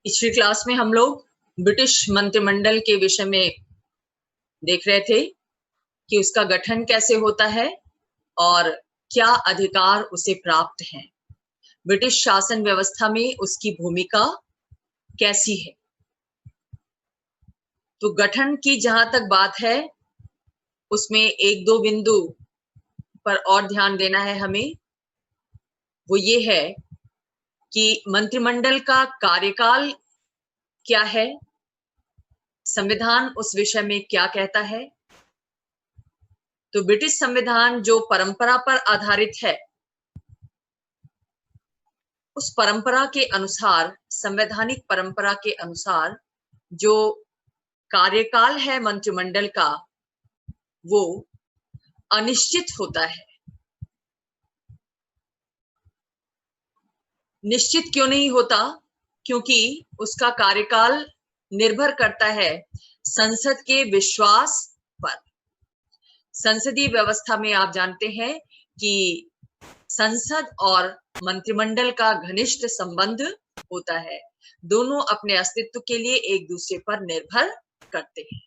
पिछली क्लास में हम लोग ब्रिटिश मंत्रिमंडल के विषय में देख रहे थे कि उसका गठन कैसे होता है और क्या अधिकार उसे प्राप्त हैं। ब्रिटिश शासन व्यवस्था में उसकी भूमिका कैसी है। तो गठन की जहां तक बात है उसमें एक दो बिंदु पर और ध्यान देना है हमें। वो ये है कि मंत्रिमंडल का कार्यकाल क्या है, संविधान उस विषय में क्या कहता है। तो ब्रिटिश संविधान जो परंपरा पर आधारित है, उस परंपरा के अनुसार, संवैधानिक परंपरा के अनुसार जो कार्यकाल है मंत्रिमंडल का वो अनिश्चित होता है। निश्चित क्यों नहीं होता? क्योंकि उसका कार्यकाल निर्भर करता है संसद के विश्वास पर। संसदीय व्यवस्था में आप जानते हैं कि संसद और मंत्रिमंडल का घनिष्ठ संबंध होता है। दोनों अपने अस्तित्व के लिए एक दूसरे पर निर्भर करते हैं।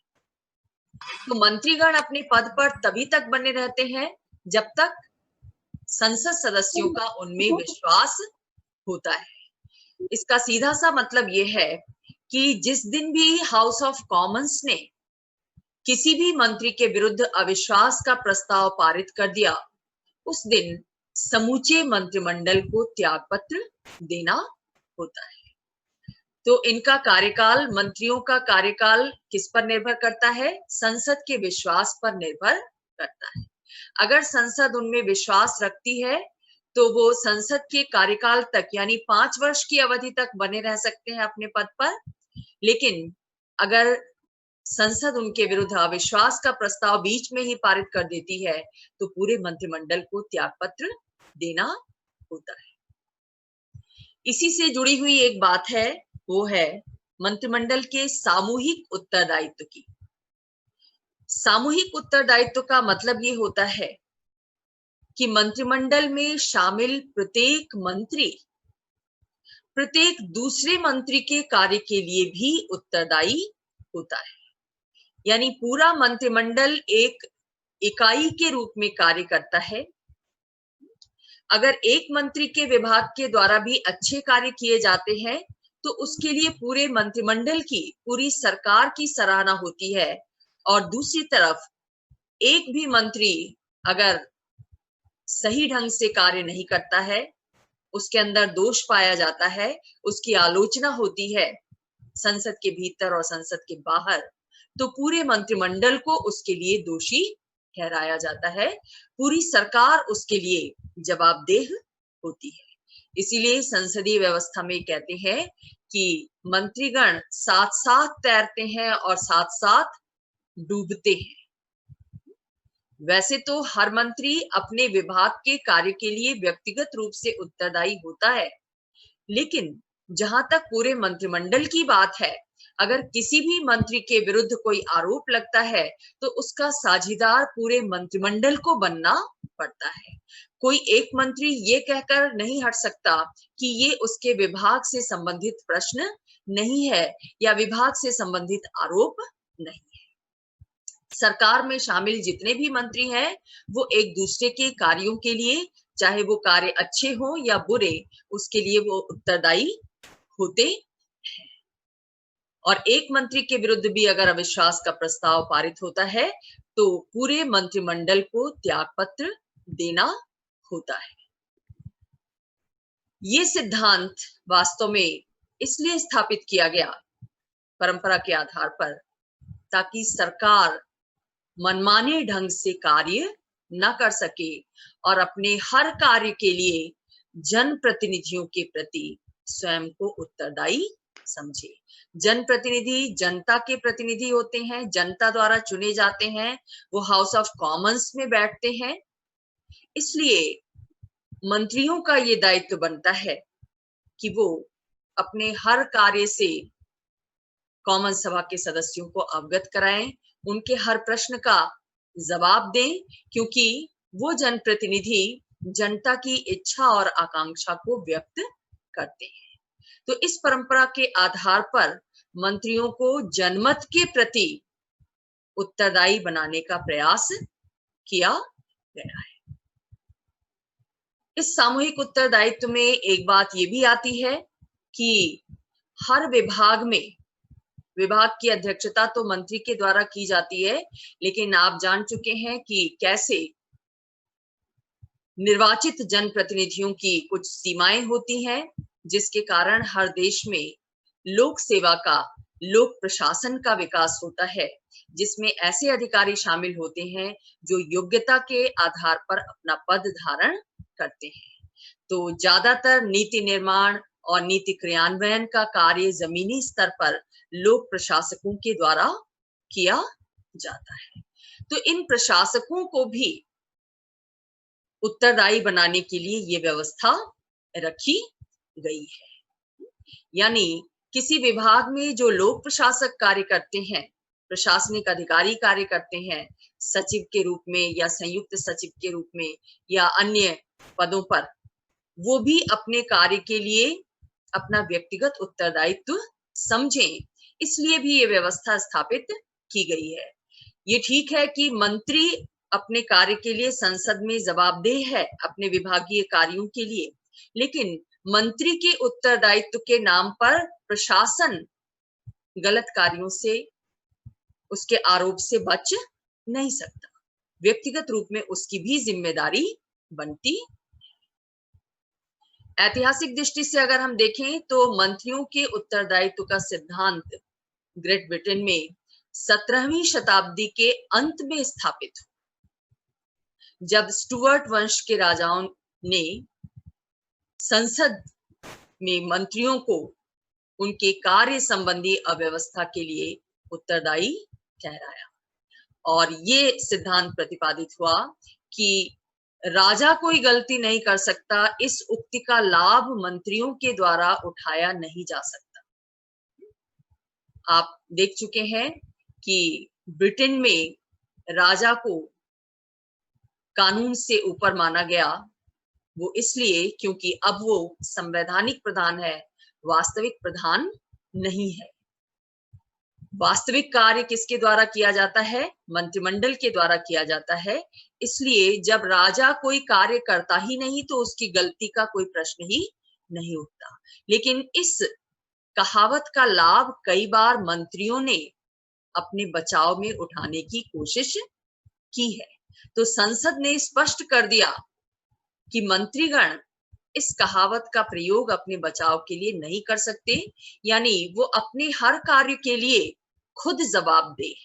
तो मंत्रीगण अपने पद पर तभी तक बने रहते हैं जब तक संसद सदस्यों का उनमें विश्वास होता है। इसका सीधा सा मतलब यह है कि जिस दिन भी हाउस ऑफ कॉमन्स ने किसी भी मंत्री के विरुद्ध अविश्वास का प्रस्ताव पारित कर दिया, उस दिन समूचे मंत्रिमंडल को त्यागपत्र देना होता है। तो इनका कार्यकाल, मंत्रियों का कार्यकाल किस पर निर्भर करता है? संसद के विश्वास पर निर्भर करता है। अगर संसद उनमें विश्वास रखती है तो वो संसद के कार्यकाल तक यानी 5 वर्ष की अवधि तक बने रह सकते हैं अपने पद पर। लेकिन अगर संसद उनके विरुद्ध अविश्वास का प्रस्ताव बीच में ही पारित कर देती है तो पूरे मंत्रिमंडल को त्यागपत्र देना होता है। इसी से जुड़ी हुई एक बात है, वो है मंत्रिमंडल के सामूहिक उत्तरदायित्व की। सामूहिक उत्तरदायित्व का मतलब ये होता है कि मंत्रिमंडल में शामिल प्रत्येक मंत्री प्रत्येक दूसरे मंत्री के कार्य के लिए भी उत्तरदायी होता है। यानी पूरा मंत्रिमंडल एक इकाई के रूप में कार्य करता है। अगर एक मंत्री के विभाग के द्वारा भी अच्छे कार्य किए जाते हैं तो उसके लिए पूरे मंत्रिमंडल की, पूरी सरकार की सराहना होती है। और दूसरी तरफ एक भी मंत्री अगर सही ढंग से कार्य नहीं करता है, उसके अंदर दोष पाया जाता है, उसकी आलोचना होती है संसद के भीतर और संसद के बाहर, तो पूरे मंत्रिमंडल को उसके लिए दोषी ठहराया जाता है। पूरी सरकार उसके लिए जवाबदेह होती है। इसीलिए संसदीय व्यवस्था में कहते हैं कि मंत्रीगण साथ साथ तैरते हैं और साथ साथ डूबते हैं। वैसे तो हर मंत्री अपने विभाग के कार्य के लिए व्यक्तिगत रूप से उत्तरदायी होता है, लेकिन जहां तक पूरे मंत्रिमंडल की बात है, अगर किसी भी मंत्री के विरुद्ध कोई आरोप लगता है तो उसका साझीदार पूरे मंत्रिमंडल को बनना पड़ता है। कोई एक मंत्री ये कहकर नहीं हट सकता कि ये उसके विभाग से संबंधित प्रश्न नहीं है या विभाग से संबंधित आरोप नहीं है। सरकार में शामिल जितने भी मंत्री हैं वो एक दूसरे के कार्यों के लिए, चाहे वो कार्य अच्छे हो या बुरे, उसके लिए वो उत्तरदायी होते हैं। और एक मंत्री के विरुद्ध भी अगर अविश्वास का प्रस्ताव पारित होता है तो पूरे मंत्रिमंडल को त्यागपत्र देना होता है। ये सिद्धांत वास्तव में इसलिए स्थापित किया गया परंपरा के आधार पर ताकि सरकार मनमाने ढंग से कार्य न कर सके और अपने हर कार्य के लिए जनप्रतिनिधियों के प्रति स्वयं को उत्तरदायी समझे। जनप्रतिनिधि जनता के प्रतिनिधि होते हैं, जनता द्वारा चुने जाते हैं, वो हाउस ऑफ कॉमन्स में बैठते हैं। इसलिए मंत्रियों का ये दायित्व बनता है कि वो अपने हर कार्य से कॉमन सभा के सदस्यों को अवगत कराएं, उनके हर प्रश्न का जवाब दें, क्योंकि वो जनप्रतिनिधि जनता की इच्छा और आकांक्षा को व्यक्त करते हैं। तो इस परंपरा के आधार पर मंत्रियों को जनमत के प्रति उत्तरदायी बनाने का प्रयास किया गया है। इस सामूहिक उत्तरदायित्व में एक बात ये भी आती है कि हर विभाग की अध्यक्षता तो मंत्री के द्वारा की जाती है, लेकिन आप जान चुके हैं कि कैसे निर्वाचित जनप्रतिनिधियों की कुछ सीमाएं होती हैं, जिसके कारण हर देश में लोक सेवा का, लोक प्रशासन का विकास होता है, जिसमें ऐसे अधिकारी शामिल होते हैं जो योग्यता के आधार पर अपना पद धारण करते हैं। तो ज्यादातर नीति निर्माण और नीति क्रियान्वयन का कार्य जमीनी स्तर पर लोक प्रशासकों के द्वारा किया जाता है। तो इन प्रशासकों को भी उत्तरदायी बनाने के लिए ये व्यवस्था रखी गई है। यानी किसी विभाग में जो लोक प्रशासक कार्य करते हैं, प्रशासनिक अधिकारी कार्य करते हैं, सचिव के रूप में या संयुक्त सचिव के रूप में या अन्य पदों पर, वो भी अपने कार्य के लिए अपना व्यक्तिगत उत्तरदायित्व समझें, इसलिए भी ये व्यवस्था स्थापित की गई है। ये ठीक है कि मंत्री अपने कार्य के लिए संसद में जवाबदेह है अपने विभागीय कार्यों के लिए, लेकिन मंत्री के उत्तरदायित्व के नाम पर प्रशासन गलत कार्यों से, उसके आरोप से बच नहीं सकता। व्यक्तिगत रूप में उसकी भी जिम्मेदारी बनती। ऐतिहासिक दृष्टि से अगर हम देखें तो मंत्रियों के उत्तरदायित्व का सिद्धांत ग्रेट ब्रिटेन में 17वीं शताब्दी के अंत में स्थापित हुआ, जब स्टुअर्ट वंश के राजाओं ने संसद में मंत्रियों को उनके कार्य संबंधी अव्यवस्था के लिए उत्तरदायी ठहराया। और ये सिद्धांत प्रतिपादित हुआ कि राजा कोई गलती नहीं कर सकता, इस उक्ति का लाभ मंत्रियों के द्वारा उठाया नहीं जा सकता। आप देख चुके हैं कि ब्रिटेन में राजा को कानून से ऊपर माना गया, वो इसलिए क्योंकि अब वो संवैधानिक प्रधान है, वास्तविक प्रधान नहीं है। वास्तविक कार्य किसके द्वारा किया जाता है? मंत्रिमंडल के द्वारा किया जाता है। इसलिए जब राजा कोई कार्य करता ही नहीं तो उसकी गलती का कोई प्रश्न ही नहीं उठता। लेकिन इस कहावत का लाभ कई बार मंत्रियों ने अपने बचाव में उठाने की कोशिश की है। तो संसद ने स्पष्ट कर दिया कि मंत्रीगण इस कहावत का प्रयोग अपने बचाव के लिए नहीं कर सकते, यानी वो अपने हर कार्य के लिए खुद जवाबदेह।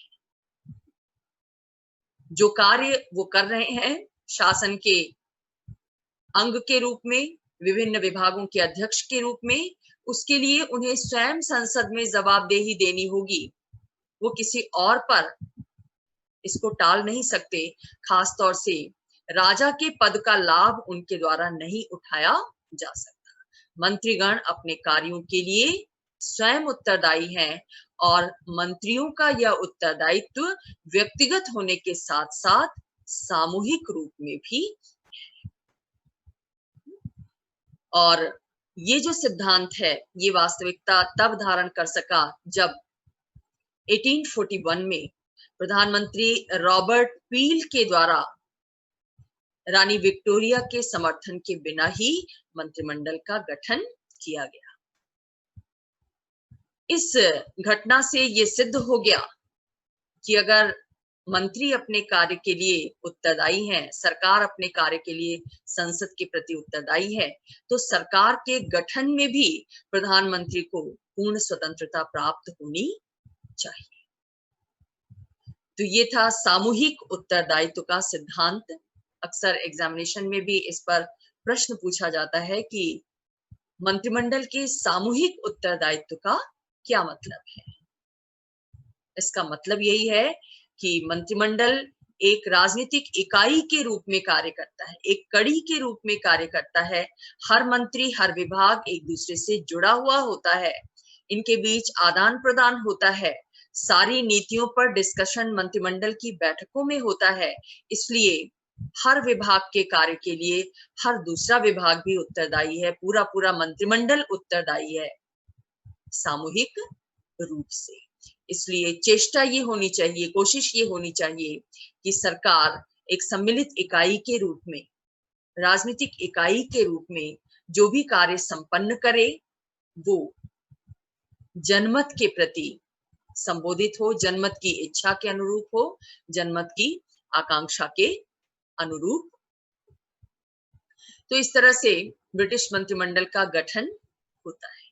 जो कार्य वो कर रहे हैं शासन के अंग के रूप में, विभिन्न विभागों के अध्यक्ष के रूप में, उसके लिए उन्हें स्वयं संसद में जवाबदेही देनी होगी। वो किसी और पर इसको टाल नहीं सकते। खासतौर से राजा के पद का लाभ उनके द्वारा नहीं उठाया जा सकता। मंत्रीगण अपने कार्यों के लिए स्वयं उत्तरदायी हैं और मंत्रियों का यह उत्तरदायित्व व्यक्तिगत होने के साथ साथ सामूहिक रूप में भी है। और ये जो सिद्धांत है, ये वास्तविकता तब धारण कर सका जब 1841 में प्रधानमंत्री रॉबर्ट पील के द्वारा रानी विक्टोरिया के समर्थन के बिना ही मंत्रिमंडल का गठन किया गया। इस घटना से ये सिद्ध हो गया कि अगर मंत्री अपने कार्य के लिए उत्तरदायी हैं, सरकार अपने कार्य के लिए संसद के प्रति उत्तरदायी है, तो सरकार के गठन में भी प्रधानमंत्री को पूर्ण स्वतंत्रता प्राप्त होनी चाहिए। तो ये था सामूहिक उत्तरदायित्व का सिद्धांत। अक्सर एग्जामिनेशन में भी इस पर प्रश्न पूछा जाता है कि मंत्रिमंडल के सामूहिक उत्तरदायित्व का क्या मतलब है। इसका मतलब यही है कि मंत्रिमंडल एक राजनीतिक इकाई के रूप में कार्य करता है, एक कड़ी के रूप में कार्य करता है। हर मंत्री, हर विभाग एक दूसरे से जुड़ा हुआ होता है, इनके बीच आदान प्रदान होता है, सारी नीतियों पर डिस्कशन मंत्रिमंडल की बैठकों में होता है। इसलिए हर विभाग के कार्य के लिए हर दूसरा विभाग भी उत्तरदायी है, पूरा पूरा मंत्रिमंडल उत्तरदायी है। सामूहिक रूप से। इसलिए चेष्टा ये होनी चाहिए, कोशिश ये होनी चाहिए कि सरकार एक सम्मिलित इकाई के रूप में, राजनीतिक इकाई के रूप में जो भी कार्य संपन्न करे वो जनमत के प्रति संबोधित हो, जनमत की इच्छा के अनुरूप हो, जनमत की आकांक्षा के अनुरूप। तो इस तरह से ब्रिटिश मंत्रिमंडल का गठन होता है।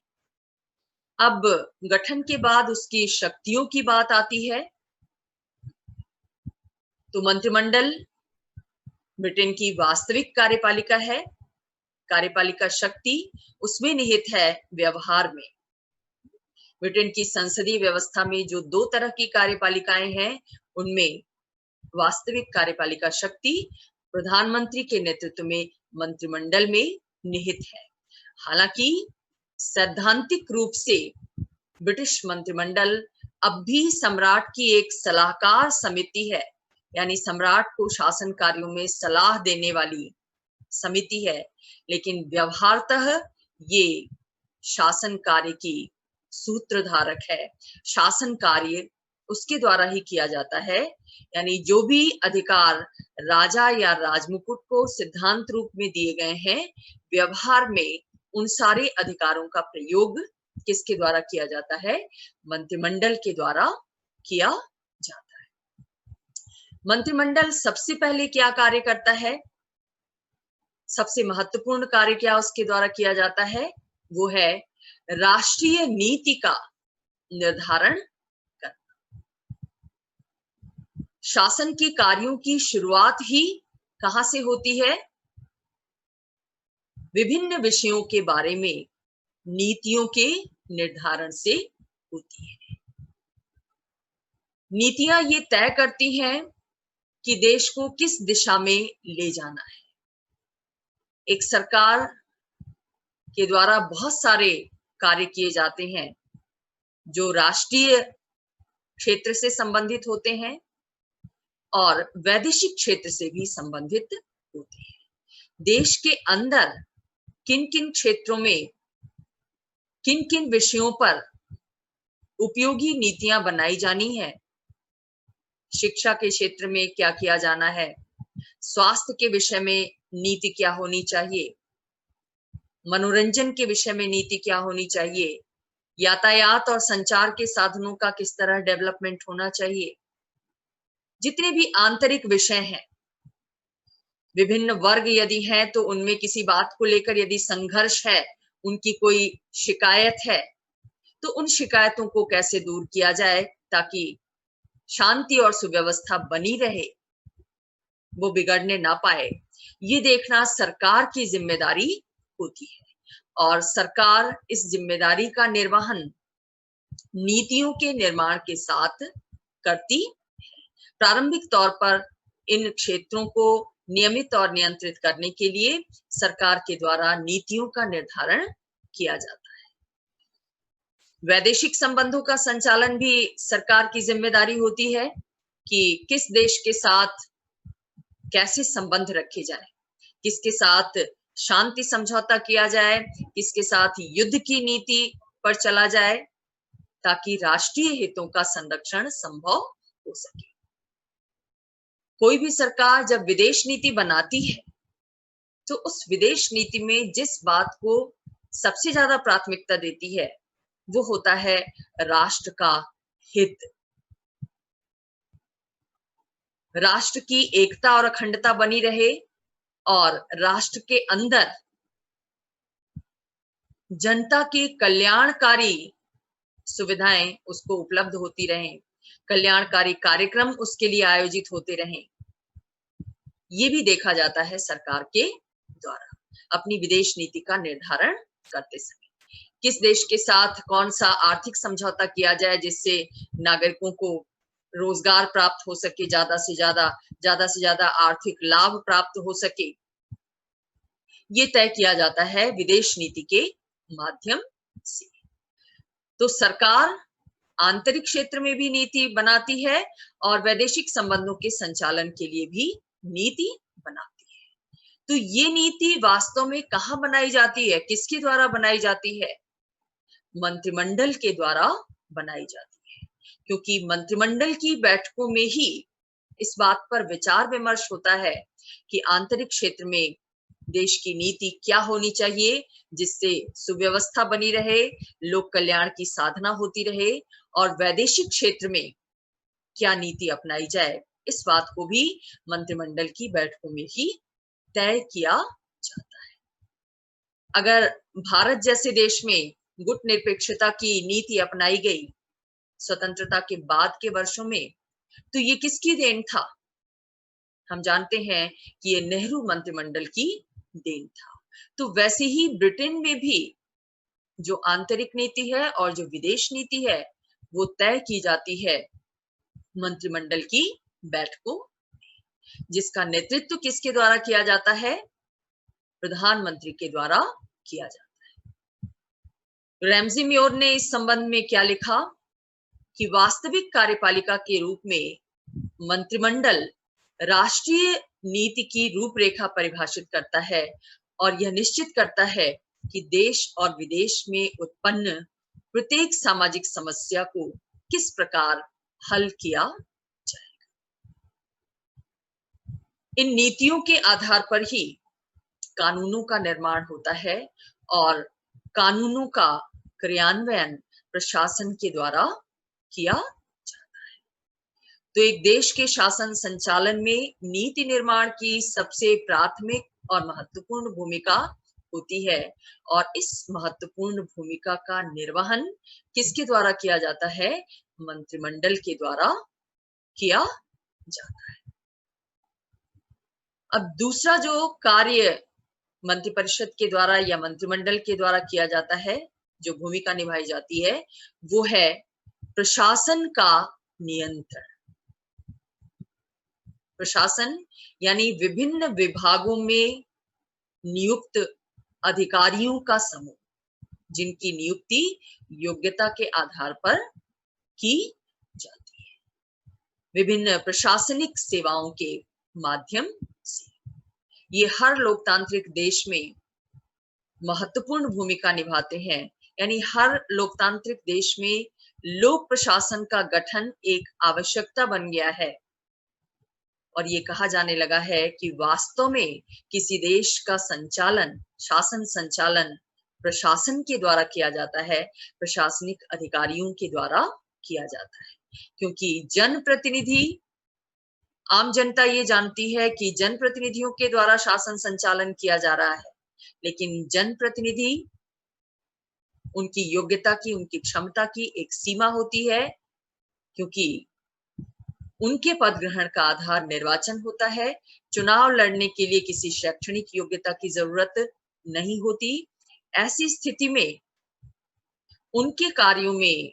अब गठन के बाद उसकी शक्तियों की बात आती है। तो मंत्रिमंडल ब्रिटेन की वास्तविक कार्यपालिका है। कार्यपालिका शक्ति उसमें निहित है व्यवहार में। ब्रिटेन की संसदीय व्यवस्था में जो दो तरह की कार्यपालिकाएं हैं, उनमें वास्तविक कार्यपालिका शक्ति प्रधानमंत्री के नेतृत्व में मंत्रिमंडल में निहित है। हालांकि सैद्धांतिक रूप से ब्रिटिश मंत्रिमंडल अब भी सम्राट की एक सलाहकार समिति है, यानी सम्राट को शासन कार्यों में सलाह देने वाली समिति है, लेकिन व्यवहारतः ये शासन कार्य की सूत्रधारक है। शासन कार्य उसके द्वारा ही किया जाता है, यानी जो भी अधिकार राजा या राजमुकुट को सिद्धांत रूप में दिए गए हैं, व्यवहार में उन सारे अधिकारों का प्रयोग किसके द्वारा किया जाता है? मंत्रिमंडल के द्वारा किया जाता है। मंत्रिमंडल सबसे पहले क्या कार्य करता है? सबसे महत्वपूर्ण कार्य क्या उसके द्वारा किया जाता है? वो है राष्ट्रीय नीति का निर्धारण करना। शासन के कार्यों की शुरुआत ही कहां से होती है? विभिन्न विषयों के बारे में नीतियों के निर्धारण से होती है। नीतियां ये तय करती हैं कि देश को किस दिशा में ले जाना है। एक सरकार के द्वारा बहुत सारे कार्य किए जाते हैं जो राष्ट्रीय क्षेत्र से संबंधित होते हैं और वैदेशिक क्षेत्र से भी संबंधित होते हैं। देश के अंदर किन किन क्षेत्रों में किन किन विषयों पर उपयोगी नीतियां बनाई जानी है, शिक्षा के क्षेत्र में क्या किया जाना है, स्वास्थ्य के विषय में नीति क्या होनी चाहिए, मनोरंजन के विषय में नीति क्या होनी चाहिए, यातायात और संचार के साधनों का किस तरह डेवलपमेंट होना चाहिए, जितने भी आंतरिक विषय हैं, विभिन्न वर्ग यदि हैं तो उनमें किसी बात को लेकर यदि संघर्ष है, उनकी कोई शिकायत है, तो उन शिकायतों को कैसे दूर किया जाए ताकि शांति और सुव्यवस्था बनी रहे, वो बिगड़ने ना पाए, ये देखना सरकार की जिम्मेदारी होती है। और सरकार इस जिम्मेदारी का निर्वहन नीतियों के निर्माण के साथ करती है। प्रारंभिक तौर पर इन क्षेत्रों को नियमित और नियंत्रित करने के लिए सरकार के द्वारा नीतियों का निर्धारण किया जाता है। वैदेशिक संबंधों का संचालन भी सरकार की जिम्मेदारी होती है कि किस देश के साथ कैसे संबंध रखे जाए, किसके साथ शांति समझौता किया जाए, किसके साथ युद्ध की नीति पर चला जाए, ताकि राष्ट्रीय हितों का संरक्षण संभव हो सके। कोई भी सरकार जब विदेश नीति बनाती है तो उस विदेश नीति में जिस बात को सबसे ज्यादा प्राथमिकता देती है वो होता है राष्ट्र का हित। राष्ट्र की एकता और अखंडता बनी रहे और राष्ट्र के अंदर जनता के कल्याणकारी सुविधाएं उसको उपलब्ध होती रहें, कल्याणकारी कार्यक्रम उसके लिए आयोजित होते रहें। ये भी देखा जाता है सरकार के द्वारा अपनी विदेश नीति का निर्धारण करते समय। किस देश के साथ कौन सा आर्थिक समझौता किया जाए जिससे नागरिकों को रोजगार प्राप्त हो सके, ज्यादा से ज्यादा आर्थिक लाभ प्राप्त हो सके, ये तय किया जाता है विदेश नीति के माध्यम से। तो सरकार आंतरिक क्षेत्र में भी नीति बनाती है और वैदेशिक संबंधों के संचालन के लिए भी नीति बनाती है। तो ये नीति वास्तव में कहाँ बनाई जाती है, किसके द्वारा बनाई जाती है? मंत्रिमंडल के द्वारा बनाई जाती है, क्योंकि मंत्रिमंडल की बैठकों में ही इस बात पर विचार विमर्श होता है कि आंतरिक क्षेत्र में देश की नीति क्या होनी चाहिए, जिससे सुव्यवस्था बनी रहे, लोक कल्याण की साधना होती रहे, और वैदेशिक क्षेत्र में क्या नीति अपनाई जाए, इस बात को भी मंत्रिमंडल की बैठकों में ही तय किया जाता है। अगर भारत जैसे देश में गुटनिरपेक्षता की नीति अपनाई गई स्वतंत्रता के बाद के वर्षों में, तो ये किसकी देन था? हम जानते हैं कि ये नेहरू मंत्रिमंडल की देन था। तो वैसे ही ब्रिटेन में भी जो आंतरिक नीति है और जो विदेश नीति है, वो तय की जाती है मंत्रिमंडल की बैठकों, जिसका नेतृत्व किसके द्वारा किया जाता है? प्रधानमंत्री के द्वारा किया जाता है। रैमजी मेयर ने इस संबंध में क्या लिखा कि वास्तविक कार्यपालिका के रूप में मंत्रिमंडल राष्ट्रीय नीति की रूपरेखा परिभाषित करता है और यह निश्चित करता है कि देश और विदेश में उत्पन्न प्रत्येक सामाजिक समस्या को किस प्रकार हल किया जाएगा। इन नीतियों के आधार पर ही कानूनों का निर्माण होता है और कानूनों का क्रियान्वयन प्रशासन के द्वारा किया जाता है। तो एक देश के शासन संचालन में नीति निर्माण की सबसे प्राथमिक और महत्वपूर्ण भूमिका होती है, और इस महत्वपूर्ण भूमिका का निर्वहन किसके द्वारा किया जाता है? मंत्रिमंडल के द्वारा किया जाता है। अब दूसरा जो कार्य मंत्रिपरिषद के द्वारा या मंत्रिमंडल के द्वारा किया जाता है, जो भूमिका निभाई जाती है, वो है प्रशासन का नियंत्रण। प्रशासन यानी विभिन्न विभागों में नियुक्त अधिकारियों का समूह, जिनकी नियुक्ति योग्यता के आधार पर की जाती है विभिन्न प्रशासनिक सेवाओं के माध्यम से। ये हर लोकतांत्रिक देश में महत्वपूर्ण भूमिका निभाते हैं, यानी हर लोकतांत्रिक देश में लोक प्रशासन का गठन एक आवश्यकता बन गया है, और ये कहा जाने लगा है कि वास्तव में किसी देश का संचालन, शासन संचालन प्रशासन के द्वारा किया जाता है, प्रशासनिक अधिकारियों के द्वारा किया जाता है। क्योंकि जनप्रतिनिधि, आम जनता ये जानती है कि जनप्रतिनिधियों के द्वारा शासन संचालन किया जा रहा है, लेकिन जनप्रतिनिधि, उनकी योग्यता की, उनकी क्षमता की एक सीमा होती है, क्योंकि उनके पद ग्रहण का आधार निर्वाचन होता है। चुनाव लड़ने के लिए किसी शैक्षणिक योग्यता की जरूरत नहीं होती। ऐसी स्थिति में उनके कार्यों में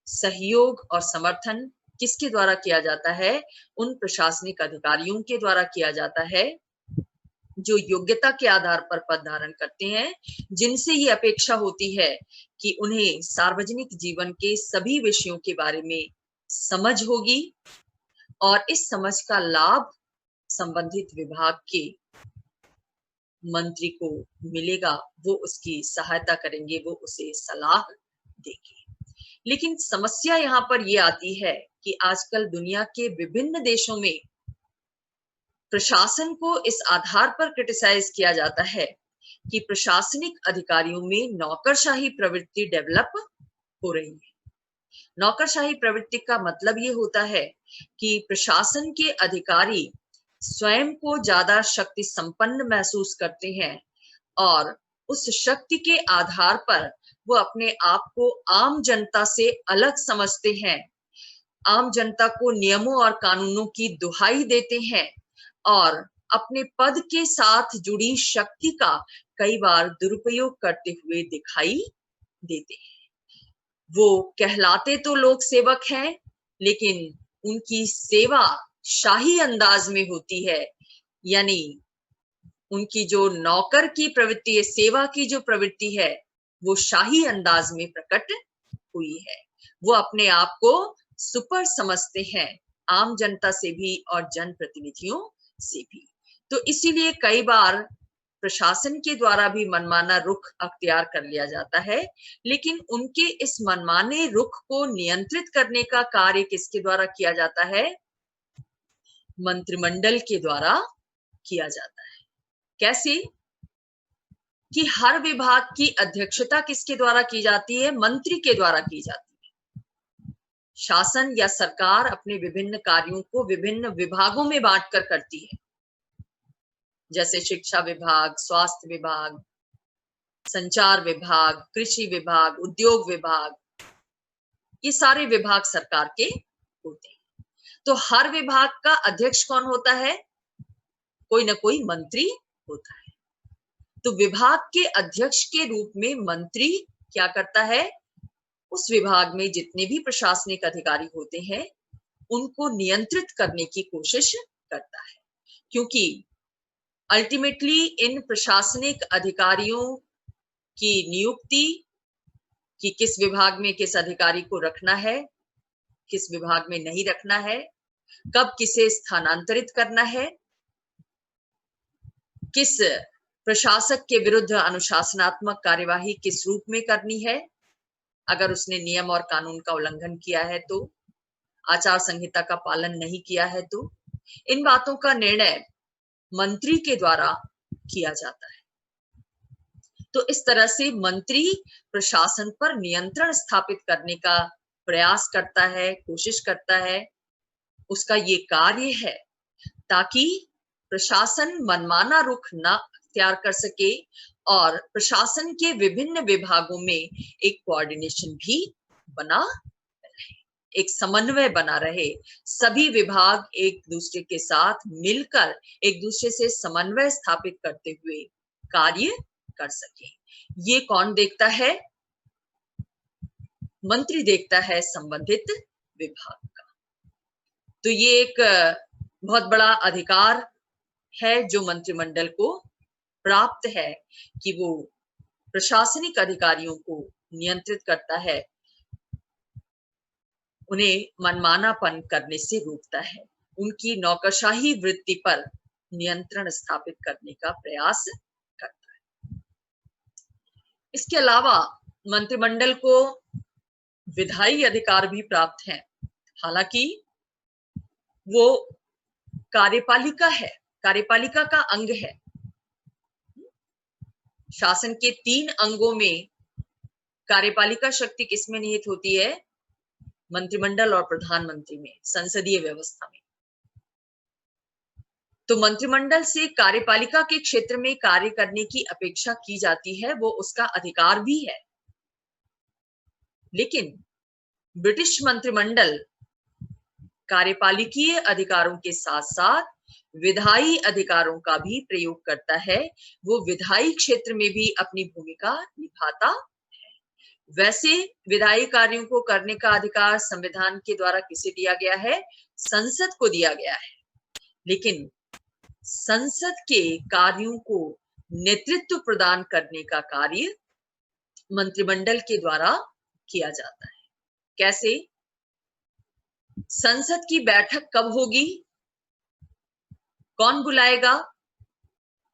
सहयोग और समर्थन किसके द्वारा किया जाता है? उन प्रशासनिक अधिकारियों के द्वारा किया जाता है जो योग्यता के आधार पर पद धारण करते हैं, जिनसे ये अपेक्षा होती है कि उन्हें सार्वजनिक जीवन के सभी विषयों के बारे में समझ होगी और इस समझ का लाभ संबंधित विभाग के मंत्री को मिलेगा। वो उसकी सहायता करेंगे, वो उसे सलाह देंगे। लेकिन समस्या यहाँ पर ये आती है कि आजकल दुनिया के विभिन्न देशों में प्रशासन को इस आधार पर क्रिटिसाइज किया जाता है कि प्रशासनिक अधिकारियों में नौकरशाही प्रवृत्ति डेवलप हो रही है। नौकरशाही प्रवृत्ति का मतलब ये होता है कि प्रशासन के अधिकारी स्वयं को ज्यादा शक्ति संपन्न महसूस करते हैं और उस शक्ति के आधार पर वो अपने आप को आम जनता से अलग समझते हैं, आम जनता को नियमों और कानूनों की दुहाई देते हैं और अपने पद के साथ जुड़ी शक्ति का कई बार दुरुपयोग करते हुए दिखाई देते हैं। वो कहलाते तो लोक सेवक हैं, लेकिन उनकी सेवा शाही अंदाज में होती है, यानी उनकी जो नौकर की प्रवृत्ति है, सेवा की जो प्रवृत्ति है, वो शाही अंदाज में प्रकट हुई है। वो अपने आप को सुपर समझते हैं, आम जनता से भी और जनप्रतिनिधियों से भी। तो इसीलिए कई बार प्रशासन के द्वारा भी मनमाना रुख अख्तियार कर लिया जाता है, लेकिन उनके इस मनमाने रुख को नियंत्रित करने का कार्य किसके द्वारा किया जाता है? मंत्रिमंडल के द्वारा किया जाता है। कैसे? कि हर विभाग की अध्यक्षता किसके द्वारा की जाती है? मंत्री के द्वारा की जाती है। शासन या सरकार अपने विभिन्न कार्यों को विभिन्न विभागों में बांटकर करती है, जैसे शिक्षा विभाग, स्वास्थ्य विभाग, संचार विभाग, कृषि विभाग, उद्योग विभाग, ये सारे विभाग सरकार के होते हैं। तो हर विभाग का अध्यक्ष कौन होता है? कोई ना कोई मंत्री होता है। तो विभाग के अध्यक्ष के रूप में मंत्री क्या करता है? उस विभाग में जितने भी प्रशासनिक अधिकारी होते हैं उनको नियंत्रित करने की कोशिश करता है, क्योंकि अल्टीमेटली इन प्रशासनिक अधिकारियों की नियुक्ति कि किस विभाग में किस अधिकारी को रखना है, किस विभाग में नहीं रखना है, कब किसे स्थानांतरित करना है, किस प्रशासक के विरुद्ध अनुशासनात्मक कार्यवाही किस रूप में करनी है, अगर उसने नियम और कानून का उल्लंघन किया है तो, आचार संहिता का पालन नहीं किया है तो, इन बातों का निर्णय मंत्री के द्वारा किया जाता है। तो इस तरह से मंत्री प्रशासन पर नियंत्रण स्थापित करने का प्रयास करता है, कोशिश करता है। उसका ये कार्य है ताकि प्रशासन मनमाना रुख न अख्तियार कर सके और प्रशासन के विभिन्न विभागों में एक कोऑर्डिनेशन भी बना रहे, एक समन्वय बना रहे। सभी विभाग एक दूसरे के साथ मिलकर एक दूसरे से समन्वय स्थापित करते हुए कार्य कर सके। ये कौन देखता है? मंत्री देखता है संबंधित विभाग का। तो ये एक बहुत बड़ा अधिकार है जो मंत्रिमंडल को प्राप्त है कि वो प्रशासनिक अधिकारियों को नियंत्रित करता है, उन्हें मनमानापन करने से रोकता है, उनकी नौकरशाही वृत्ति पर नियंत्रण स्थापित करने का प्रयास करता है। इसके अलावा मंत्रिमंडल को विधायी अधिकार भी प्राप्त हैं। हालांकि वो कार्यपालिका है, कार्यपालिका का अंग है। शासन के 3 अंगों में कार्यपालिका शक्ति किसमें निहित होती है? मंत्रिमंडल और प्रधानमंत्री में, संसदीय व्यवस्था में। तो मंत्रिमंडल से कार्यपालिका के क्षेत्र में कार्य करने की अपेक्षा की जाती है, वो उसका अधिकार भी है। लेकिन ब्रिटिश मंत्रिमंडल कार्यपालिकीय अधिकारों के साथ साथ विधायी अधिकारों का भी प्रयोग करता है। वो विधायी क्षेत्र में भी अपनी भूमिका निभाता है। वैसे विधायी कार्यों को करने का अधिकार संविधान के द्वारा किसे दिया गया है? संसद को दिया गया है। लेकिन संसद के कार्यों को नेतृत्व प्रदान करने का कार्य मंत्रिमंडल के द्वारा किया जाता है। कैसे? संसद की बैठक कब होगी, कौन बुलाएगा,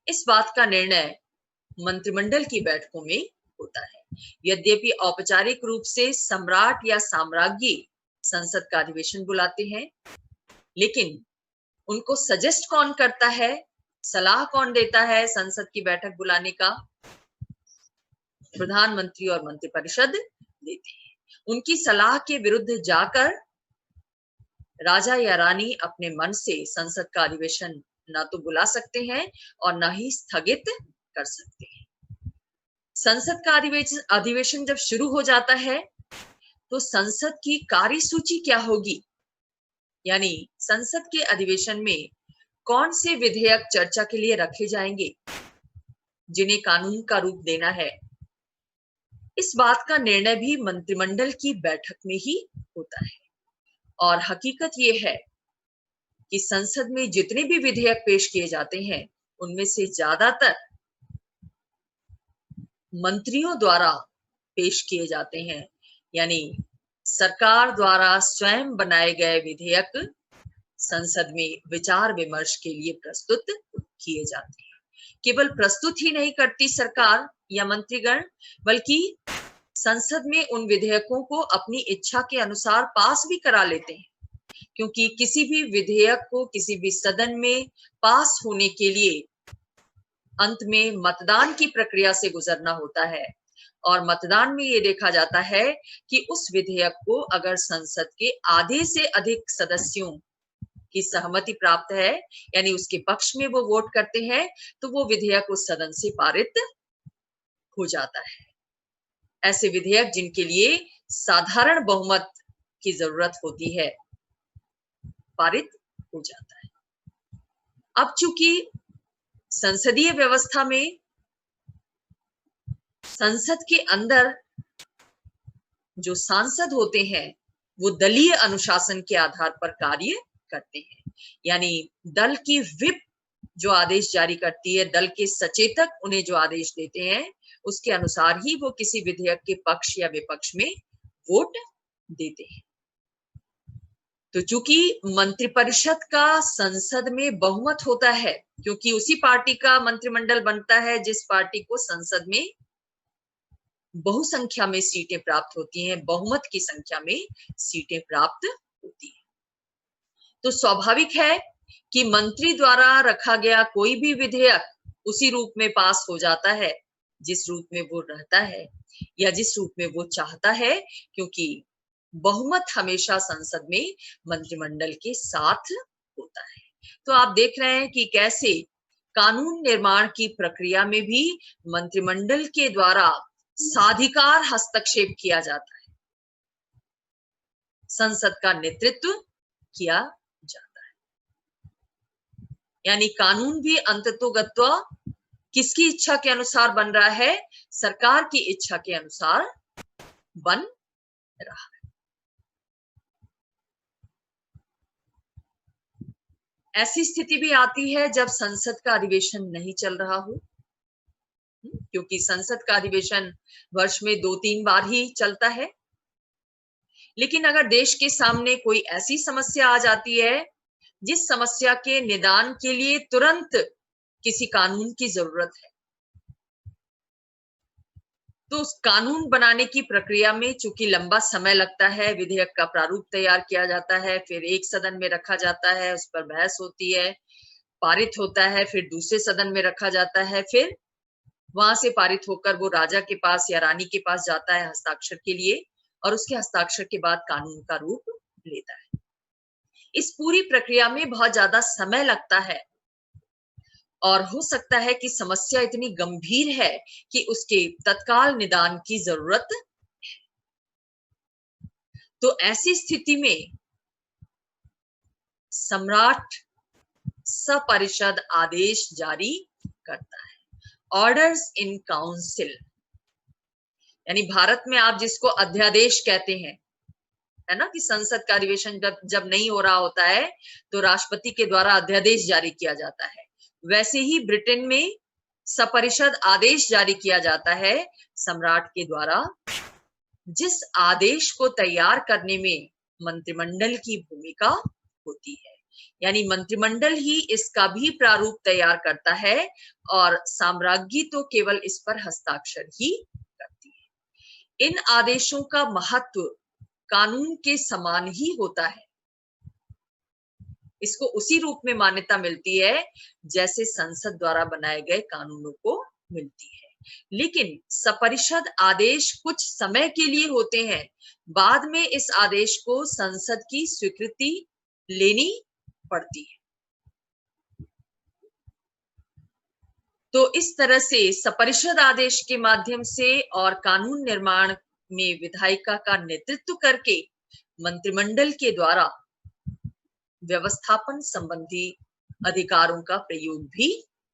इस बात का निर्णय मंत्रिमंडल की बैठकों में होता है। यद्यपि औपचारिक रूप से सम्राट या साम्राज्ञी संसद का अधिवेशन बुलाते हैं, लेकिन उनको सजेस्ट कौन करता है, सलाह कौन देता है संसद की बैठक बुलाने का? प्रधानमंत्री और मंत्रिपरिषद देते हैं। उनकी सलाह के विरुद्ध जाकर राजा या रानी अपने मन से संसद का अधिवेशन ना तो बुला सकते हैं और ना ही स्थगित कर सकते हैं। संसद का अधिवेशन जब शुरू हो जाता है तो संसद की कार्यसूची क्या होगी, यानी संसद के अधिवेशन में कौन से विधेयक चर्चा के लिए रखे जाएंगे, जिन्हें कानून का रूप देना है, इस बात का निर्णय भी मंत्रिमंडल की बैठक में ही होता है। और हकीकत ये है कि संसद में जितने भी विधेयक पेश किए जाते हैं उनमें से ज्यादातर मंत्रियों द्वारा पेश किए जाते हैं, यानी सरकार द्वारा स्वयं बनाए गए विधेयक संसद में विचार विमर्श के लिए प्रस्तुत किए जाते हैं। केवल प्रस्तुत ही नहीं करती सरकार या मंत्रीगण, बल्कि संसद में उन विधेयकों को अपनी इच्छा के अनुसार पास भी करा लेते हैं, क्योंकि किसी भी विधेयक को किसी भी सदन में पास होने के लिए अंत में मतदान की प्रक्रिया से गुजरना होता है। और मतदान में ये देखा जाता है कि उस विधेयक को अगर संसद के आधे से अधिक सदस्यों की सहमति प्राप्त है, यानी उसके पक्ष में वो वोट करते हैं, तो वो विधेयक उस सदन से पारित हो जाता है। ऐसे विधेयक जिनके लिए साधारण बहुमत की जरूरत होती है, पारित हो जाता है। अब चूंकि संसदीय व्यवस्था में संसद के अंदर जो सांसद होते हैं वो दलीय अनुशासन के आधार पर कार्य करते हैं, यानी दल की व्हिप जो आदेश जारी करती है, दल के सचेतक उन्हें जो आदेश देते हैं, उसके अनुसार ही वो किसी विधेयक के पक्ष या विपक्ष में वोट देते हैं। तो चूंकि मंत्रिपरिषद का संसद में बहुमत होता है, क्योंकि उसी पार्टी का मंत्रिमंडल बनता है जिस पार्टी को संसद में बहुसंख्या में सीटें प्राप्त होती हैं, बहुमत की संख्या में सीटें प्राप्त होती हैं। तो स्वाभाविक है कि मंत्री द्वारा रखा गया कोई भी विधेयक उसी रूप में पास हो जाता है जिस रूप में वो रहता है या जिस रूप में वो चाहता है, क्योंकि बहुमत हमेशा संसद में मंत्रिमंडल के साथ होता है। तो आप देख रहे हैं कि कैसे कानून निर्माण की प्रक्रिया में भी मंत्रिमंडल के द्वारा साधिकार हस्तक्षेप किया जाता है, संसद का नेतृत्व किया जाता है। यानी कानून भी अंततोगत्वा किसकी इच्छा के अनुसार बन रहा है? सरकार की इच्छा के अनुसार बन रहा है। ऐसी स्थिति भी आती है जब संसद का अधिवेशन नहीं चल रहा हो, क्योंकि संसद का अधिवेशन वर्ष में 2-3 बार ही चलता है। लेकिन अगर देश के सामने कोई ऐसी समस्या आ जाती है जिस समस्या के निदान के लिए तुरंत किसी कानून की जरूरत है, तो उस कानून बनाने की प्रक्रिया में चूंकि लंबा समय लगता है, विधेयक का प्रारूप तैयार किया जाता है, फिर एक सदन में रखा जाता है, उस पर बहस होती है, पारित होता है, फिर दूसरे सदन में रखा जाता है, फिर वहां से पारित होकर वो राजा के पास या रानी के पास जाता है हस्ताक्षर के लिए, और उसके हस्ताक्षर के बाद कानून का रूप लेता है। इस पूरी प्रक्रिया में बहुत ज्यादा समय लगता है और हो सकता है कि समस्या इतनी गंभीर है कि उसके तत्काल निदान की जरूरत है। तो ऐसी स्थिति में सम्राट सपरिषद आदेश जारी करता है, ऑर्डर्स इन काउंसिल, यानी भारत में आप जिसको अध्यादेश कहते हैं, है ना, कि संसद का अधिवेशन जब नहीं हो रहा होता है तो राष्ट्रपति के द्वारा अध्यादेश जारी किया जाता है, वैसे ही ब्रिटेन में सपरिषद आदेश जारी किया जाता है सम्राट के द्वारा, जिस आदेश को तैयार करने में मंत्रिमंडल की भूमिका होती है। यानी मंत्रिमंडल ही इसका भी प्रारूप तैयार करता है और साम्राज्ञी तो केवल इस पर हस्ताक्षर ही करती है। इन आदेशों का महत्व कानून के समान ही होता है, इसको उसी रूप में मान्यता मिलती है जैसे संसद द्वारा बनाए गए कानूनों को मिलती है। लेकिन सपरिषद आदेश कुछ समय के लिए होते हैं, बाद में इस आदेश को संसद की स्वीकृति लेनी पड़ती है। तो इस तरह से सपरिषद आदेश के माध्यम से और कानून निर्माण में विधायिका का नेतृत्व करके मंत्रिमंडल के द्वारा व्यवस्थापन संबंधी अधिकारों का प्रयोग भी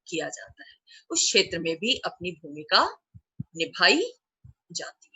किया जाता है, उस क्षेत्र में भी अपनी भूमिका निभाई जाती है।